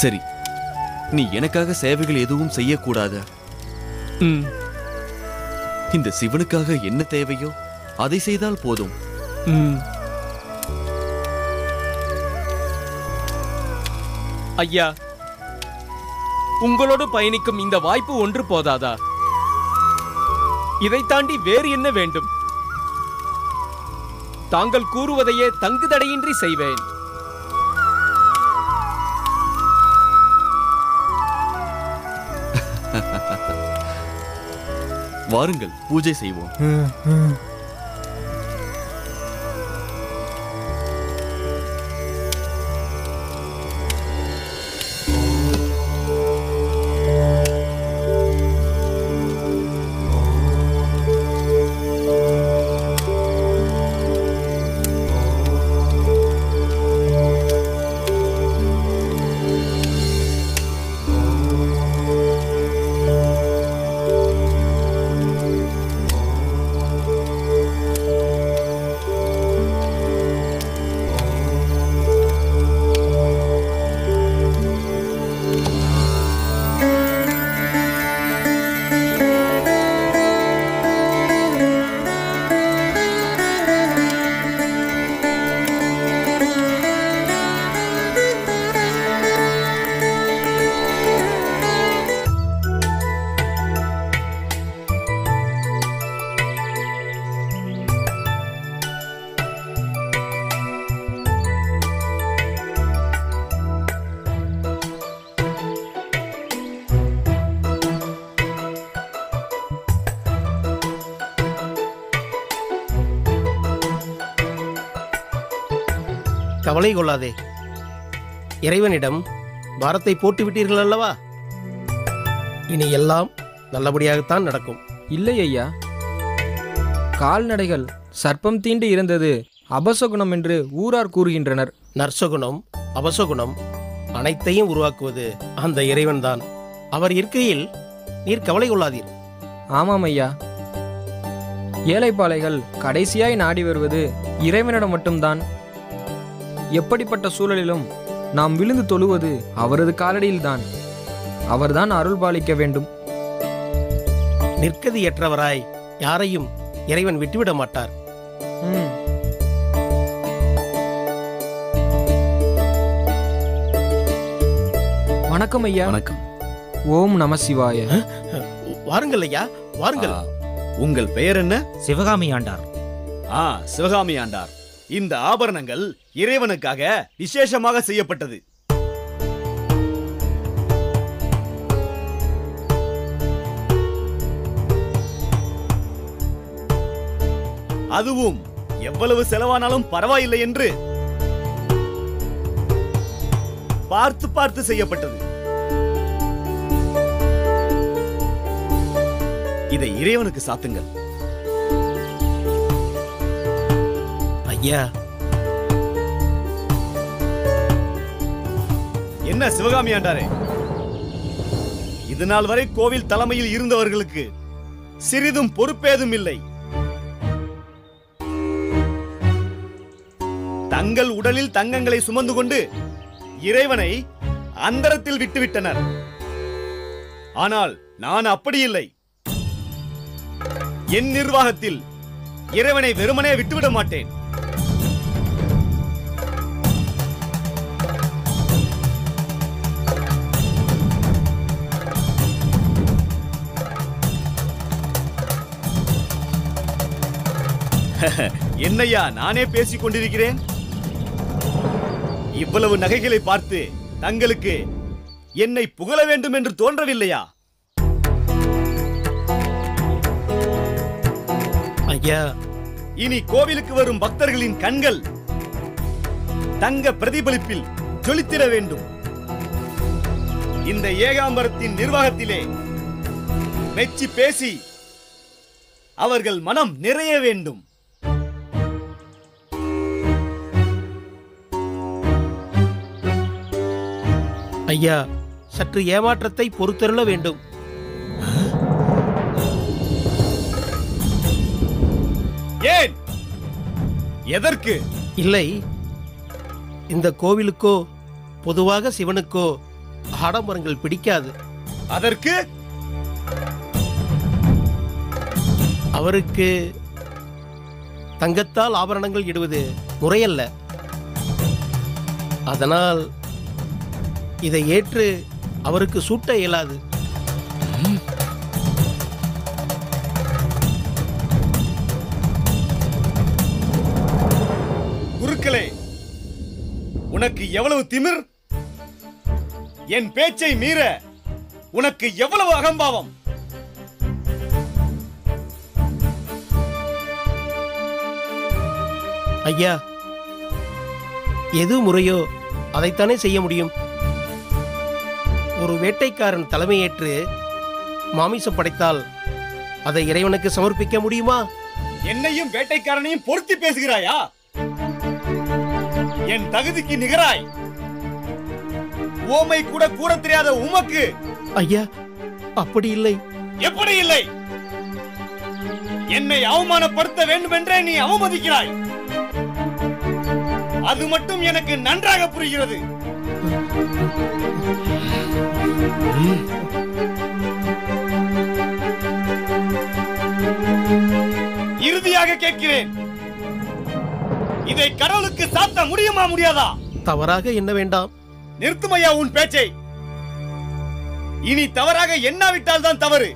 சரி, நீ எனக்காக சேவைகள் எதுவும் செய்யக்கூடாது. இந்த சிவனுக்காக என்ன தேவையோ அதை செய்தால் போதும். ஐயா, உங்களோடு பயணிக்கும் இந்த வாய்ப்பு ஒன்று போதாதா? இதை தாண்டி வேறு என்ன வேண்டும்? தாங்கள் கூறுவதையே தங்கு தடையின்றி செய்வேன். வாருங்கள், பூஜை செய்வோம். கவலை கொள்ளாதே. இறைவனிடம் பாரத்தை போட்டு விட்டீர்கள் அல்லவா? இனி எல்லாம் நல்லபடியாகத்தான் நடக்கும். இல்லை ஐயா, கால்நடைகள் சர்ப்பம் தீண்டு இருந்தது அபசகுணம் என்று ஊரார் கூறுகின்றனர். நற்சகுணம், அபசகுணம் அனைத்தையும் உருவாக்குவது அந்த இறைவன்தான். அவர் இருக்கையில் நீர் கவலை கொள்ளாதீர். ஆமாம் ஐயா, ஏழைப்பாளைகள் கடைசியாய் நாடி வருவது இறைவனிடம் மட்டும்தான். எப்படிப்பட்ட சூழலிலும் நாம் விழுந்து தொழுவது அவரது காலடியில்தான். அவர்தான் அருள் பாலிக்க வேண்டும். நிற்கதியற்றவராய் யாரையும் இறைவன் விட்டுவிட மாட்டார். வணக்கம் ஐயா. வணக்கம். ஓம் நம சிவாய. வாருங்கள் ஐயா, வாருங்கள். உங்கள் பெயர் என்ன? சிவகாமி ஆண்டார். சிவகாமி ஆண்டார், இந்த ஆபரணங்கள் இறைவனுக்காக விசேஷமாக செய்யப்பட்டது. அதுவும் எவ்வளவு செலவானாலும் பரவாயில்லை என்று பார்த்து பார்த்து செய்யப்பட்டது. இதை இறைவனுக்கு சாத்துங்கள். ஐயா, என்ன சிவகாமி ஆண்டாரே, இது நாள் வரை கோவில் தலைமையில் இருந்தவர்களுக்கு சிறிதும் பொறுப்பேதும் இல்லை. தங்கள் உடலில் தங்கங்களை சுமந்து கொண்டு இறைவனை அந்தரத்தில் விட்டுவிட்டனர். ஆனால் நான் அப்படி இல்லை. என் நிர்வாகத்தில் இறைவனை வெறுமனே விட்டுவிட மாட்டேன். என்னையா நானே பேசிக் கொண்டிருக்கிறேன்? இவ்வளவு நகைகளை பார்த்து தங்களுக்கு என்னை புகழ வேண்டும் என்று தோன்றவில்லையா? ஐயா, இனி கோவிலுக்கு வரும் பக்தர்களின் கண்கள் தங்க பிரதிபலிப்பில் ஜொலித்திட வேண்டும். இந்த ஏகாம்பரத்தின் நிர்வாகத்திலே மெச்சி பேசி அவர்கள் மனம் நிறைய வேண்டும். ஐயா, சற்று ஏமாற்றத்தை பொறுத்தருள வேண்டும். ஏன்? எதற்கு? இல்லை, இந்த கோவிலுக்கோ பொதுவாக சிவனுக்கோ ஆடம்பரங்கள் பிடிக்காது. அதற்கு அவருக்கு தங்கத்தால் ஆபரணங்கள் இடுவது முறையல்ல. அதனால் இதை ஏற்று அவருக்கு சூட்ட இயலாது. குருக்களே, உனக்கு எவ்வளவு திமிர்! என் பேச்சை மீற உனக்கு எவ்வளவு அகம்பாவம்! ஐயா, எது முறையோ அதைத்தானே செய்ய முடியும். ஒரு வேட்டைக்காரன் தலைமையேற்று மாமிசம் படைத்தால் அதை இறைவனுக்கு சமர்ப்பிக்க முடியுமா? என்னையும் வேட்டைக்காரனையும் பொருத்தி பேசுகிறாயா? என் தகுதிக்கு நிகராய் ஓமை கூட கூற தெரியாத உமக்கு. ஐயா, அப்படி இல்லை. எப்படி இல்லை? என்னை அவமானப்படுத்த வேண்டும் என்றே நீ அவமதிக்கிறாய். அது மட்டும் எனக்கு நன்றாக புரிகிறது. இறுதியாக கேட்கிறேன், இதை கடவுளுக்கு சாத்த முடியுமா முடியாதா? தவறாக எண்ண வேண்டாம். நிறுத்துமையா உன் பேச்சை. இனி தவறாக எண்ணாவிட்டால் தான் தவறு.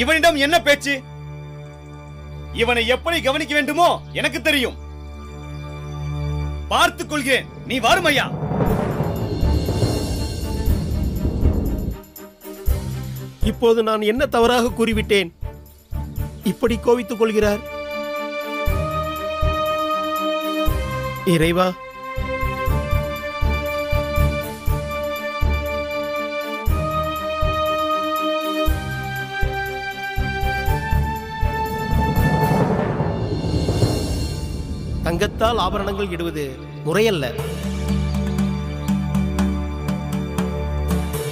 இவனிடம் என்ன பேச்சு? இவனை எப்படி கவனிக்க வேண்டுமோ எனக்கு தெரியும். பார்த்துக் கொள்கிறேன். நீ வாருமையா. இப்போது நான் என்ன தவறாக கூறிவிட்டேன்? இப்படி கோவித்துக் கொள்கிறார்? இறைவா, தங்கத்தால் ஆபரணங்கள் இடுவது முறையல்ல.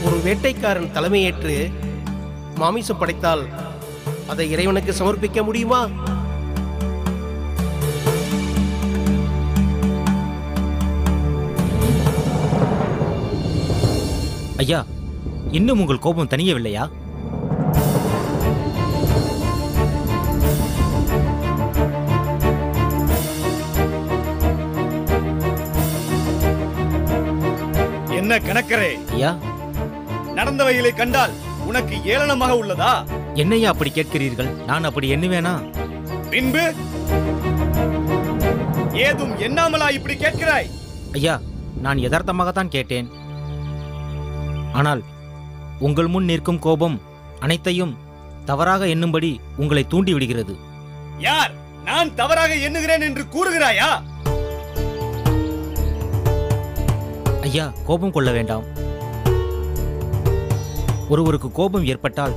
ஒரு வேட்டைக்காரன் தலைமையேற்று மாமிசம் படைத்தால் அதை இறைவனுக்கு சமர்ப்பிக்க முடியுமா? ஐயா, இன்னும் உங்கள் கோபம் தணியவில்லையா? என்ன கணக்கரே? ஐயா, நடந்தவைகளை கண்டால் உனக்கு ஏளனமாக உள்ளதா? என்னையா அப்படி கேட்கிறீர்கள்? நான் அப்படி எண்ணுவேனா? பின்பு ஏதும் எண்ணாமலா இப்படி கேட்கிறாய்? ஐயா, நான் யதார்த்தமாகத்தான் கேட்டேன். ஆனால் உங்கள் முன் நிற்கும் கோபம் அனைத்தையும் தவறாக எண்ணும்படி உங்களை தூண்டி விடுகிறது. யார் நான் தவறாக எண்ணுகிறேன் என்று கூறுகிறாயா? ஐயா, கோபம் கொள்ள வேண்டாம். ஒருவருக்கு கோபம் ஏற்பட்டால்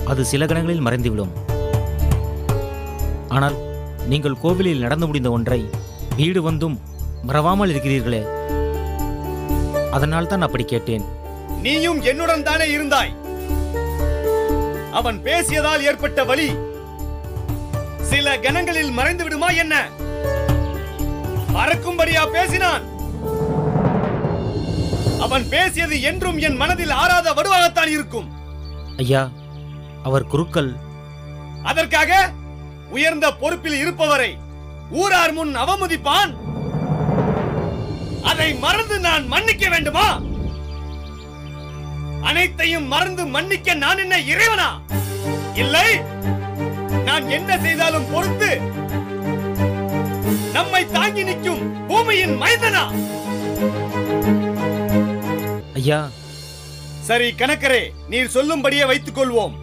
அது சில கணங்களில் மறைந்துவிடும். ஆனால் நீங்கள் கோவிலில் நடந்து முடிந்த ஒன்றை வீடு வந்தும் மறவாமல் இருக்கிறீர்களே, அதனால் தான் அப்படி கேட்டேன். நீயும் என்னுடன் தானே இருந்தாய். அவன் பேசியதால் ஏற்பட்ட வலி சில கணங்களில் மறைந்து விடுமா என்ன? மறக்கும்படியா பேசினான்? அவன் பேசியது என்றும் என் மனதில் ஆறாத வடுவாகத்தான் இருக்கும். ஐயா, அவர் குருக்கள். அதற்காக உயர்ந்த பொறுப்பில் இருப்பவரை ஊரார் முன் அவமதிப்பான்? அதை மறந்து நான் மன்னிக்க வேண்டுமா? அனைத்தையும் மறந்து மன்னிக்க நான் என்ன இறைவனா? இல்லை, நான் என்ன செய்தாலும் பொறுத்து நம்மை தாங்கி நிற்கும் பூமியின் மைந்தனா? ஐயா, சரி கணக்கரே, நீர் சொல்லும்படியே வைத்துக் கொள்வோம்.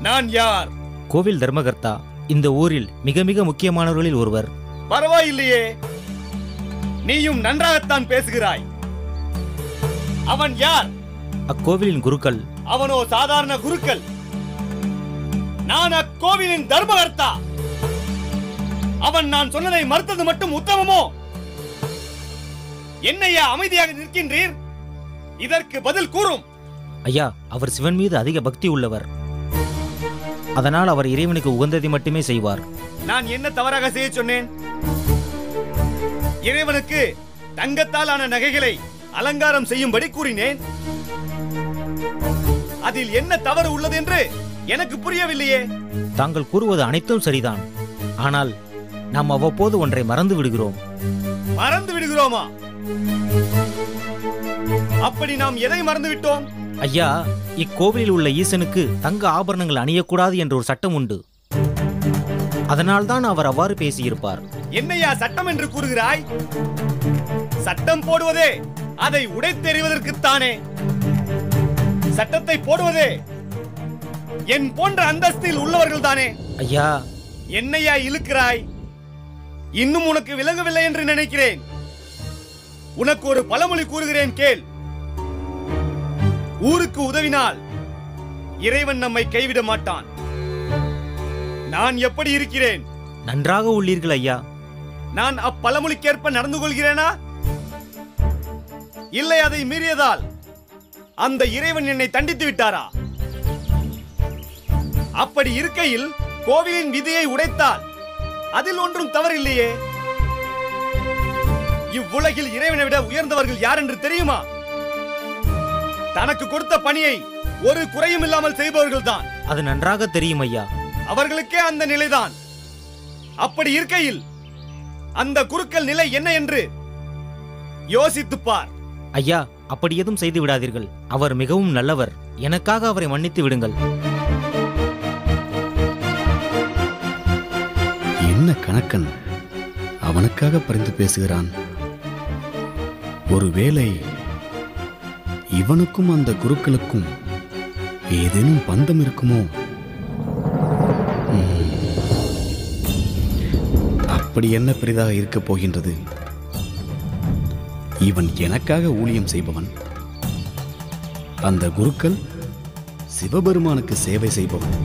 நான் யார்? கோவில் தர்மகர்த்தா, இந்த ஊரில் மிக மிக முக்கியமானவர்களில் ஒருவர். பரவாயில்லையே, நீயும் நன்றாகத்தான் பேசுகிறாய். அவன் யார்? அக்கோவிலின் குருக்கள். அவனோ சாதாரண குருக்கள். நான் அக்கோவிலின் தர்மகர்த்தா. அவன் நான் சொன்னதை மறுத்தது மட்டும் உத்தமமோ? என்னையா அமைதியாக நிற்கின்றீர்? இதற்கு பதில் கூறும். ஐயா, அவர் சிவன் மீது அதிக பக்தி உள்ளவர். அதனால் அவர் இறைவனுக்கு உகந்ததை மட்டுமே செய்வார். நான் என்ன தவறாக செய்ய சொன்னேன்? இறைவனுக்கு தங்கத்தால் ஆன நகைகளை அலங்காரம் செய்யும்படி கூறினேன். அதில் என்ன தவறு உள்ளது என்று எனக்கு புரியவில்லையே. தாங்கள் கூறுவது அனைத்தும் சரிதான். ஆனால் நாம் அவ்வப்போது ஒன்றை மறந்து விடுகிறோம். மறந்து விடுகிறோமா? அப்படி நாம் எதை மறந்து விட்டோம்? ஐயா, இக்கோவிலில் உள்ள ஈசனுக்கு தங்க ஆபரணங்கள் அணியக்கூடாது என்ற ஒரு சட்டம் உண்டு. அதனால்தான் அவர் அவ்வாறு பேசியிருப்பார். என்னையா சட்டம் என்று கூறுகிறாய்? சட்டம் போடுவதே அதை உடைத்தெறிவதற்குத்தானே. சட்டத்தை போடுவதே என் போன்ற அந்தஸ்தில் உள்ளவர்கள் தானே. ஐயா, என்னையா இழுக்கிறாய்? இன்னும் உனக்கு விளங்கவில்லை என்று நினைக்கிறேன். உனக்கு ஒரு பழமொழி கூறுகிறேன், கேள். ஊருக்கு உதவினால் இறைவன் நம்மை கைவிட மாட்டான். நான் எப்படி இருக்கிறேன்? நன்றாக உள்ளீர்கள் ஐயா. நான் அப்பழமொழிக்கேற்ப நடந்து கொள்கிறேனா? இல்லை, அதை மீறியதால் அந்த இறைவன் என்னை தண்டித்து விட்டாரா? அப்படி இருக்கையில் கோவிலின் விதியை உடைத்தால் அதில் ஒன்றும் தவறில்லையே. இவ்வுலகில் இறைவனை விட உயர்ந்தவர்கள் யார் என்று தெரியுமா? தனக்கு கொடுத்த பணியை ஒரு குறையும் இல்லாமல் செய்பவர்கள் தான். அது நன்றாக தெரியும் ஐயா. அவர்களுக்கே அந்த நிலைதான். அப்படி இருக்கையில் அந்த குருக்கள் நிலை என்ன என்று யோசித்துப் பார். ஐயா, அப்படி எதுவும் செய்து விடாதீர்கள். அவர் மிகவும் நல்லவர். எனக்காக அவரை மன்னித்து விடுங்கள். என்ன கணக்கன் அவனுக்காக பரிந்து பேசுகிறான்? ஒருவேளை இவனுக்கும் அந்த குருக்களுக்கும் ஏதேனும் பந்தம் இருக்குமோ? அப்படி என்ன பெரிதாக இருக்கப் போகின்றது? இவன் எனக்காக ஊழியம் செய்பவன், அந்த குருக்கள் சிவபெருமானுக்கு சேவை செய்பவன்.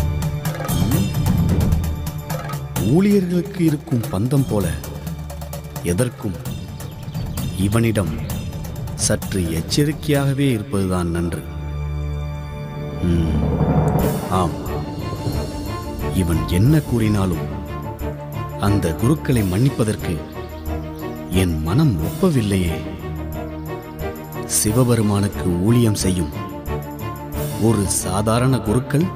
ஊழியர்களுக்கு இருக்கும் பந்தம் போல எதற்கும் இவனிடம் சற்று எச்சரிக்கையாகவே இருப்பதுதான் நன்று. ஆம், இவன் என்ன கூறினாலும் அந்த குருக்களை மன்னிப்பதற்கு என் மனம் ஒப்பவில்லையே. சிவபெருமானுக்கு ஊழியம் செய்யும் ஒரு சாதாரண குருக்கள்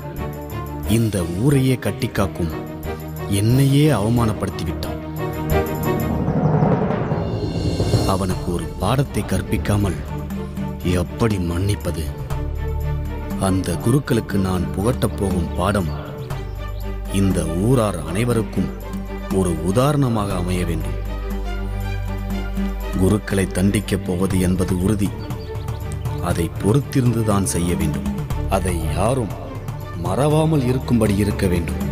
இந்த ஊரையே கட்டிக்காக்கும் என்னையே அவமானப்படுத்திவிட்டான். அவனுக்கு ஒரு பாடத்தை கற்பிக்காமல் எப்படி மன்னிப்பது? அந்த குருக்களுக்கு நான் புகட்டப் போகும் பாடம் இந்த ஊரார் அனைவருக்கும் ஒரு உதாரணமாக அமைய வேண்டும். குருக்களை தண்டிக்கப் போவது என்பது உறுதி. அதை பொறுத்திருந்துதான் செய்ய வேண்டும். அதை யாரும் மறவாமல் இருக்கும்படி இருக்க வேண்டும்.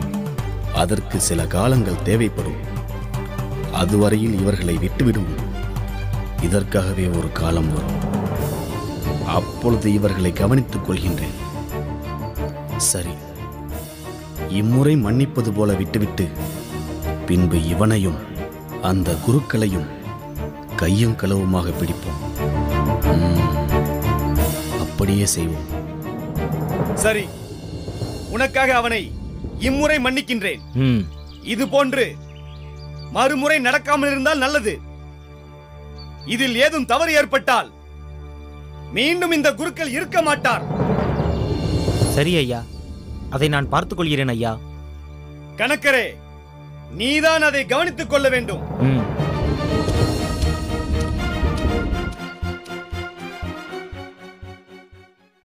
அதற்கு சில காலங்கள் தேவைப்படும். அதுவரையில் இவர்களை விட்டுவிடுவோம். இதற்காகவே ஒரு காலம் வரும். அப்பொழுது இவர்களை கவனித்துக் கொள்கின்றேன். சரி, இம்முறை மன்னிப்பது போல விட்டுவிட்டு பின்பு இவனையும் அந்த குருக்களையும் கையும் களவுமாக பிடிப்போம். அப்படியே செய்வோம். சரி, உனக்காக அவனை இம்முறை மன்னிக்கின்றேன். இது போன்று மறுமுறை நடக்காமல் இருந்தால் நல்லது. இதில் ஏதும் தவறு ஏற்பட்டால் மீண்டும் இந்த குருக்கள் இருக்க மாட்டார். சரி ஐயா, அதை நான் பார்த்துக் கொள்கிறேன் ஐயா. கணக்கரே, நீதான் அதை கவனித்துக் கொள்ள வேண்டும்.